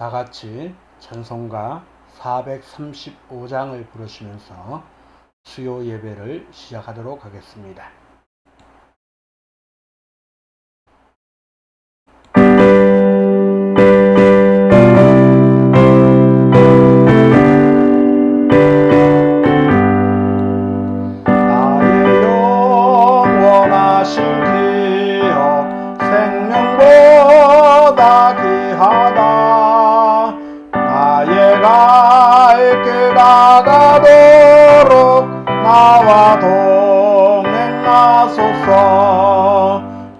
다 같이 찬송가 435장을 부르시면서 수요 예배를 시작하도록 하겠습니다. 나의 영원하신 기억 생명보다 귀하다. 나의 갈 길 나가도록 나와 동행하소서.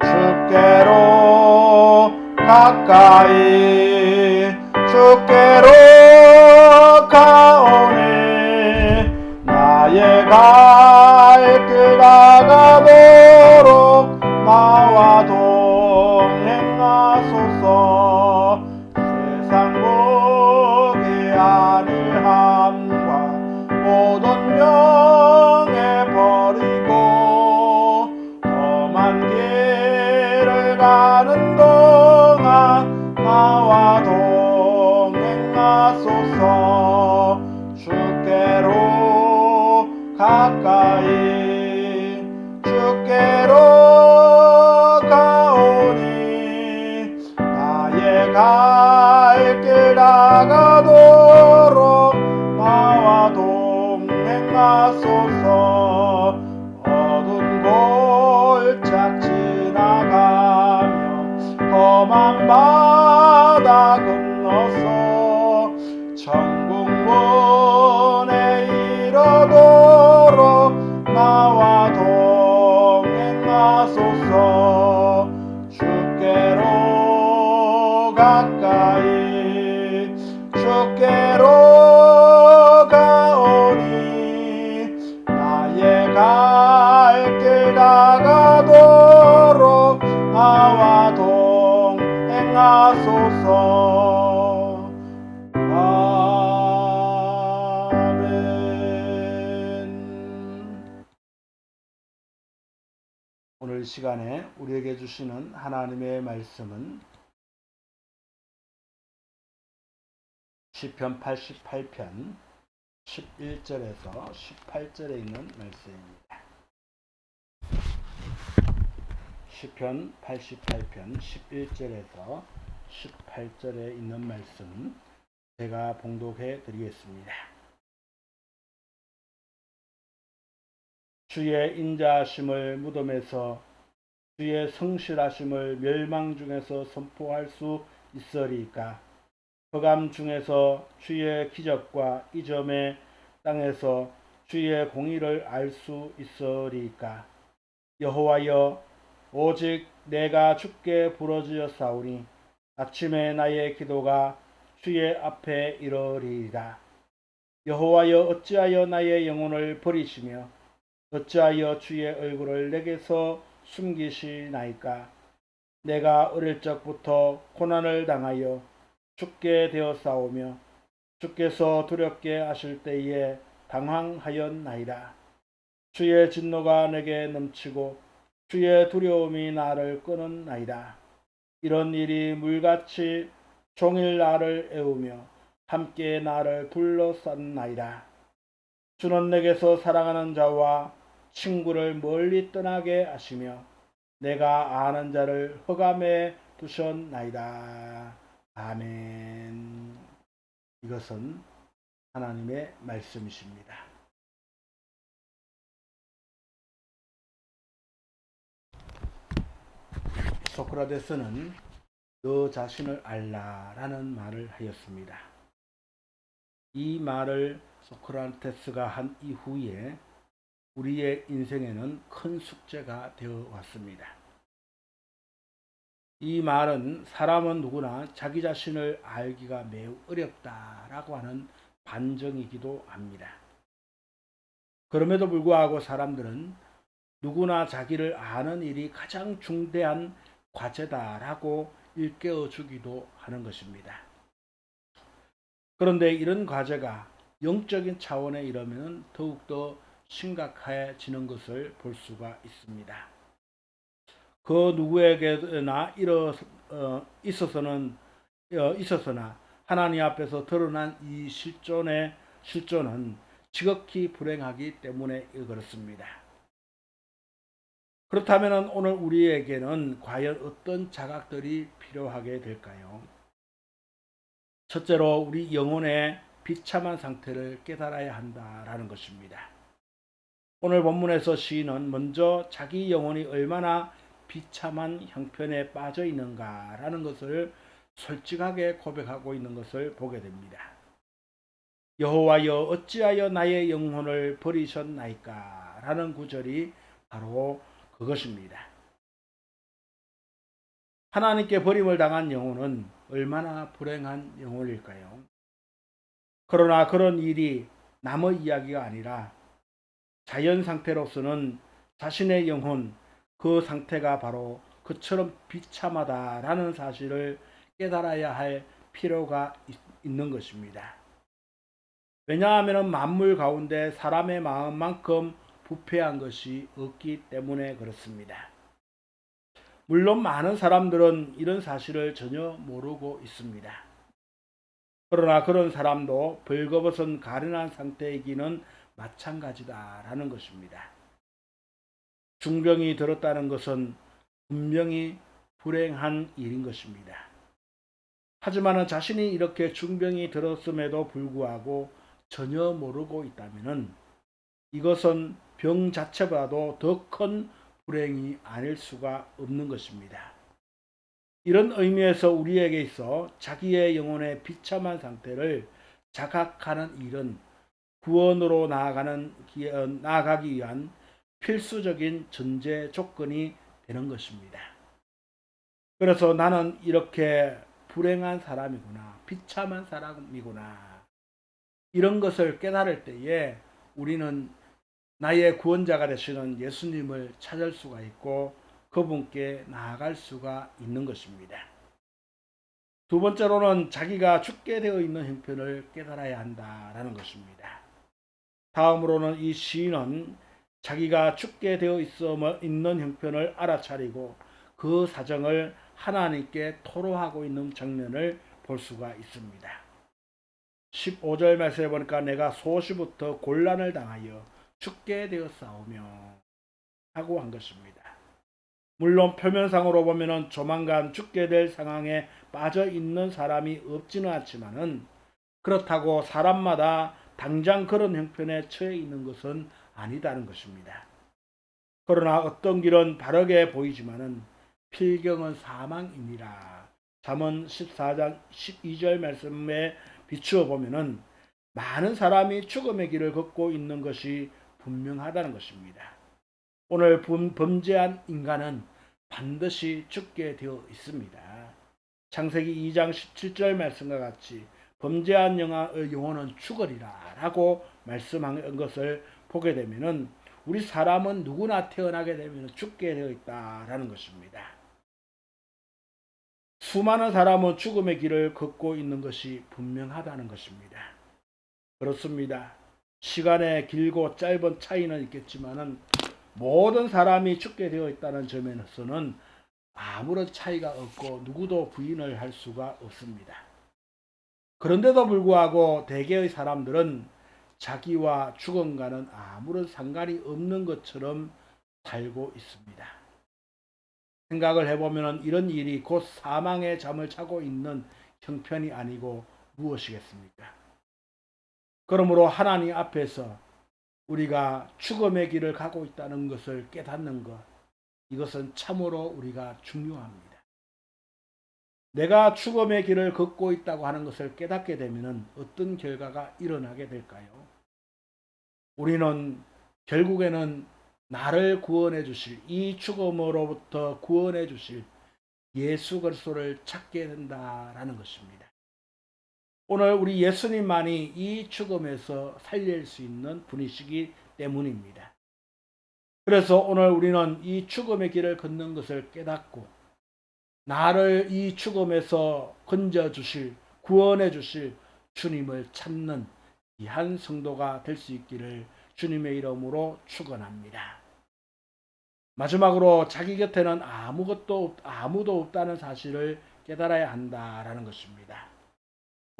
주께로 가까이 주께로 가오니 나의 갈 길 나가도록 나와 동행하소서. 세상 보기 아니함과 모든 명예 버리고 험한 길을 가는 동안 나와 동행하소서. 주께로 가까이 주께로 가오니 나의 갈 길 나가도록 나와 동행하소서. 어두운 골짝 지나가며 험한 바다 건너서 천국 문에 이르도록 나와 동행하소서. 주께로 가까이 주께로 가오니 나의 갈 길 나가도록 나와 동행하소서. 아멘. 오늘 시간에 우리에게 주시는 하나님의 말씀은 시편 88편 11절에서 18절에 있는 말씀입니다. 시편 88편 11절에서 18절에 있는 말씀 제가 봉독해 드리겠습니다. 주의 인자하심을 무덤에서 주의 성실하심을 멸망 중에서 선포할 수 있으리까? 흑암 중에서 주의 기적과 이점의 땅에서 주의 공의를 알 수 있으리까? 여호와여, 오직 내가 주께 부르짖었사오니 아침에 나의 기도가 주의 앞에 이르리이다. 여호와여, 어찌하여 나의 영혼을 버리시며 어찌하여 주의 얼굴을 내게서 숨기시나이까? 내가 어릴 적부터 고난을 당하여 죽게 되었사오며 주께서 두렵게 하실 때에 당황하였나이다. 주의 진노가 내게 넘치고 주의 두려움이 나를 끄는나이다. 이런 일이 물같이 종일 나를 애우며 함께 나를 둘러쌌나이다. 주는 내게서 사랑하는 자와 친구를 멀리 떠나게 하시며 내가 아는 자를 흑암에 두셨나이다. 아멘. 이것은 하나님의 말씀이십니다. 소크라테스는 너 자신을 알라라는 말을 하였습니다. 이 말을 소크라테스가 한 이후에 우리의 인생에는 큰 숙제가 되어 왔습니다. 이 말은 사람은 누구나 자기 자신을 알기가 매우 어렵다라고 하는 반증이기도 합니다. 그럼에도 불구하고 사람들은 누구나 자기를 아는 일이 가장 중대한 과제다라고 일깨워 주기도 하는 것입니다. 그런데 이런 과제가 영적인 차원에 이르면 더욱더 심각해지는 것을 볼 수가 있습니다. 그 누구에게나 있었으나 하나님 앞에서 드러난 이 실존은 지극히 불행하기 때문에 그렇습니다. 그렇다면 오늘 우리에게는 과연 어떤 자각들이 필요하게 될까요? 첫째로 우리 영혼의 비참한 상태를 깨달아야 한다라는 것입니다. 오늘 본문에서 시인은 먼저 자기 영혼이 얼마나 비참한 형편에 빠져 있는가라는 것을 솔직하게 고백하고 있는 것을 보게 됩니다. 여호와여 어찌하여 나의 영혼을 버리셨나이까 라는 구절이 바로 그것입니다. 하나님께 버림을 당한 영혼은 얼마나 불행한 영혼일까요? 그러나 그런 일이 남의 이야기가 아니라 자연 상태로서는 자신의 영혼, 그 상태가 바로 그처럼 비참하다라는 사실을 깨달아야 할 필요가 있는 것입니다. 왜냐하면 만물 가운데 사람의 마음만큼 부패한 것이 없기 때문에 그렇습니다. 물론 많은 사람들은 이런 사실을 전혀 모르고 있습니다. 그러나 그런 사람도 벌거벗은 가련한 상태이기는 마찬가지다라는 것입니다. 중병이 들었다는 것은 분명히 불행한 일인 것입니다. 하지만 자신이 이렇게 중병이 들었음에도 불구하고 전혀 모르고 있다면 이것은 병 자체보다도 더 큰 불행이 아닐 수가 없는 것입니다. 이런 의미에서 우리에게 있어 자기의 영혼의 비참한 상태를 자각하는 일은 구원으로 나아가기 위한 필수적인 전제 조건이 되는 것입니다. 그래서 나는 이렇게 불행한 사람이구나, 비참한 사람이구나, 이런 것을 깨달을 때에 우리는 나의 구원자가 되시는 예수님을 찾을 수가 있고 그분께 나아갈 수가 있는 것입니다. 두 번째로는 자기가 죽게 되어 있는 형편을 깨달아야 한다라는 것입니다. 다음으로는 이 시인은 자기가 죽게 되어 있는 형편을 알아차리고 그 사정을 하나님께 토로하고 있는 장면을 볼 수가 있습니다. 15절 말씀에 보니까 내가 소시부터 곤란을 당하여 죽게 되었사오며 하고 한 것입니다. 물론 표면상으로 보면 조만간 죽게 될 상황에 빠져 있는 사람이 없지는 않지만은 그렇다고 사람마다 당장 그런 형편에 처해 있는 것은 아니다는 것입니다. 그러나 어떤 길은 바르게 보이지만은 필경은 사망이니라. 잠언 14장 12절 말씀에 비추어 보면은 많은 사람이 죽음의 길을 걷고 있는 것이 분명하다는 것입니다. 오늘 범죄한 인간은 반드시 죽게 되어 있습니다. 창세기 2장 17절 말씀과 같이 범죄한 영혼은 죽으리라 라고 말씀한 것을 보게 되면은 우리 사람은 누구나 태어나게 되면 죽게 되어 있다라는 것입니다. 수많은 사람은 죽음의 길을 걷고 있는 것이 분명하다는 것입니다. 그렇습니다. 시간의 길고 짧은 차이는 있겠지만은 모든 사람이 죽게 되어 있다는 점에서는 아무런 차이가 없고 누구도 부인을 할 수가 없습니다. 그런데도 불구하고 대개의 사람들은 자기와 죽음과는 아무런 상관이 없는 것처럼 살고 있습니다. 생각을 해보면 이런 일이 곧 사망의 잠을 자고 있는 형편이 아니고 무엇이겠습니까? 그러므로 하나님 앞에서 우리가 죽음의 길을 가고 있다는 것을 깨닫는 것, 이것은 참으로 우리가 중요합니다. 내가 죽음의 길을 걷고 있다고 하는 것을 깨닫게 되면 어떤 결과가 일어나게 될까요? 우리는 결국에는 나를 구원해 주실, 이 죽음으로부터 구원해 주실 예수 그리스도를 찾게 된다라는 것입니다. 오늘 우리 예수님만이 이 죽음에서 살릴 수 있는 분이시기 때문입니다. 그래서 오늘 우리는 이 죽음의 길을 걷는 것을 깨닫고 나를 이 죽음에서 건져 주실, 구원해 주실 주님을 찾는 귀한 성도가 될 수 있기를 주님의 이름으로 축원합니다. 마지막으로 자기 곁에는 아무도 없다는 사실을 깨달아야 한다라는 것입니다.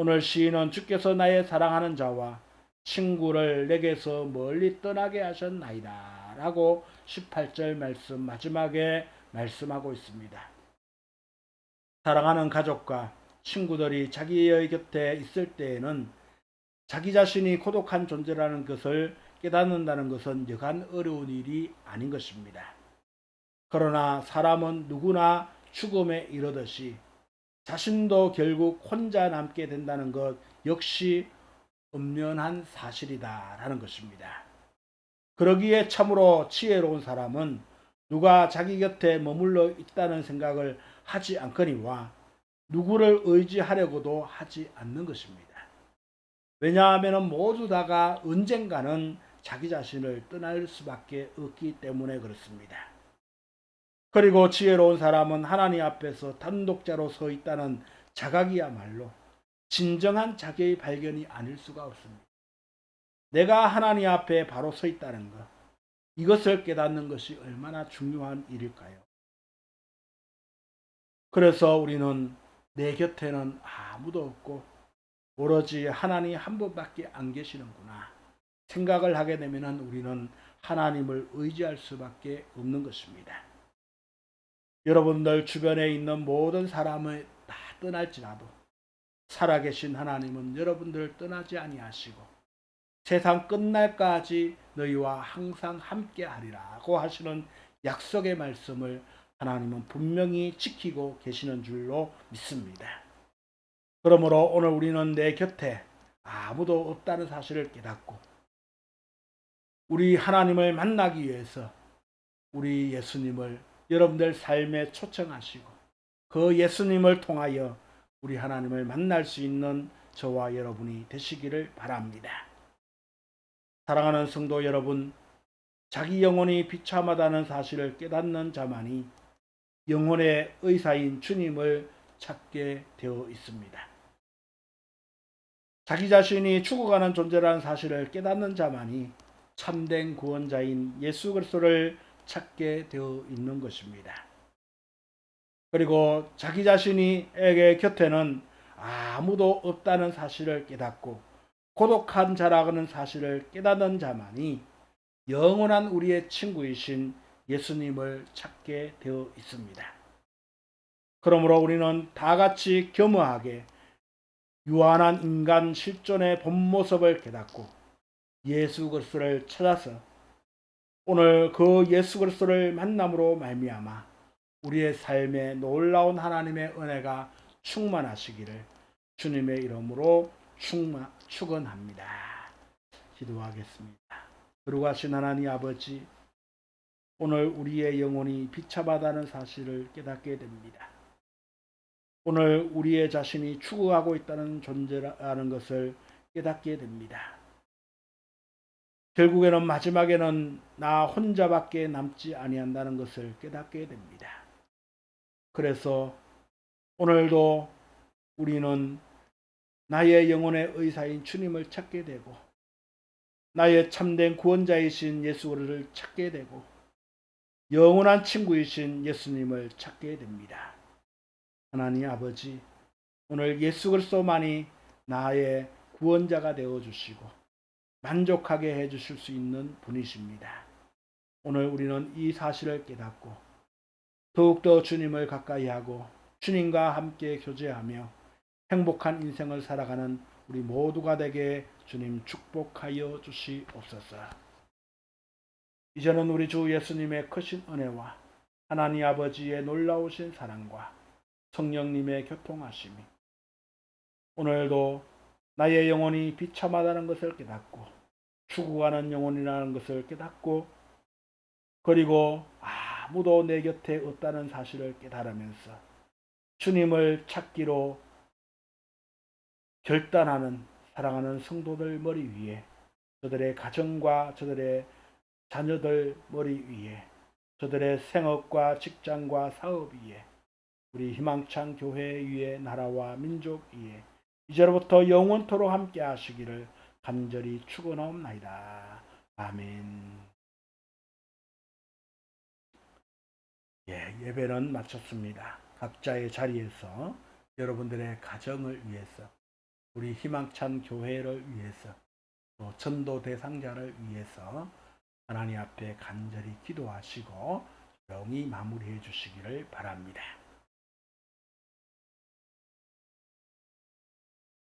오늘 시인은 주께서 나의 사랑하는 자와 친구를 내게서 멀리 떠나게 하셨나이다 라고 18절 말씀 마지막에 말씀하고 있습니다. 사랑하는 가족과 친구들이 자기의 곁에 있을 때에는 자기 자신이 고독한 존재라는 것을 깨닫는다는 것은 여간 어려운 일이 아닌 것입니다. 그러나 사람은 누구나 죽음에 이르듯이 자신도 결국 혼자 남게 된다는 것 역시 엄연한 사실이다라는 것입니다. 그러기에 참으로 지혜로운 사람은 누가 자기 곁에 머물러 있다는 생각을 하지 않거니와 누구를 의지하려고도 하지 않는 것입니다. 왜냐하면 모두 다가 언젠가는 자기 자신을 떠날 수밖에 없기 때문에 그렇습니다. 그리고 지혜로운 사람은 하나님 앞에서 단독자로 서 있다는 자각이야말로 진정한 자기의 발견이 아닐 수가 없습니다. 내가 하나님 앞에 바로 서 있다는 것, 이것을 깨닫는 것이 얼마나 중요한 일일까요? 그래서 우리는 내 곁에는 아무도 없고 오로지 하나님 한 분밖에 안 계시는구나 생각을 하게 되면 우리는 하나님을 의지할 수밖에 없는 것입니다. 여러분들 주변에 있는 모든 사람을 다 떠날지라도 살아계신 하나님은 여러분들을 떠나지 아니하시고 세상 끝날까지 너희와 항상 함께 하리라고 하시는 약속의 말씀을 하나님은 분명히 지키고 계시는 줄로 믿습니다. 그러므로 오늘 우리는 내 곁에 아무도 없다는 사실을 깨닫고 우리 하나님을 만나기 위해서 우리 예수님을 여러분들 삶에 초청하시고 그 예수님을 통하여 우리 하나님을 만날 수 있는 저와 여러분이 되시기를 바랍니다. 사랑하는 성도 여러분, 자기 영혼이 비참하다는 사실을 깨닫는 자만이 영혼의 의사인 주님을 찾게 되어 있습니다. 자기 자신이 죽어가는 존재라는 사실을 깨닫는 자만이 참된 구원자인 예수 그리스도를 찾게 되어 있는 것입니다. 그리고 자기 자신에게 곁에는 아무도 없다는 사실을 깨닫고 고독한 자라는 사실을 깨닫는 자만이 영원한 우리의 친구이신 예수님을 찾게 되어 있습니다. 그러므로 우리는 다 같이 겸허하게 유한한 인간 실존의 본 모습을 깨닫고 예수 그리스도를 찾아서 오늘 그 예수 그리스도를 만남으로 말미암아 우리의 삶에 놀라운 하나님의 은혜가 충만하시기를 주님의 이름으로 축원합니다. 기도하겠습니다. 거룩하신 하나님 아버지, 오늘 우리의 영혼이 비참하다는 사실을 깨닫게 됩니다. 오늘 우리의 자신이 추구하고 있다는 존재라는 것을 깨닫게 됩니다. 결국에는 마지막에는 나 혼자밖에 남지 아니한다는 것을 깨닫게 됩니다. 그래서 오늘도 우리는 나의 영혼의 의사인 주님을 찾게 되고 나의 참된 구원자이신 예수를 찾게 되고 영원한 친구이신 예수님을 찾게 됩니다. 하나님 아버지, 오늘 예수 그리스도만이 나의 구원자가 되어 주시고 만족하게 해 주실 수 있는 분이십니다. 오늘 우리는 이 사실을 깨닫고 더욱더 주님을 가까이 하고 주님과 함께 교제하며 행복한 인생을 살아가는 우리 모두가 되게 주님 축복하여 주시옵소서. 이제는 우리 주 예수님의 크신 은혜와 하나님 아버지의 놀라우신 사랑과 성령님의 교통하심이 오늘도 나의 영혼이 비참하다는 것을 깨닫고 죽어가는 영혼이라는 것을 깨닫고 그리고 아무도 내 곁에 없다는 사실을 깨달으면서 주님을 찾기로 결단하는 사랑하는 성도들 머리 위에 저들의 가정과 저들의 자녀들 머리 위에 저들의 생업과 직장과 사업 위에 우리 희망찬 교회 위에 나라와 민족 위에 이제로부터 영원토록 함께 하시기를 간절히 축원하옵나이다. 아멘. 예배는 마쳤습니다. 각자의 자리에서 여러분들의 가정을 위해서 우리 희망찬 교회를 위해서 또 전도 대상자를 위해서 하나님 앞에 간절히 기도하시고 조용히 마무리해 주시기를 바랍니다.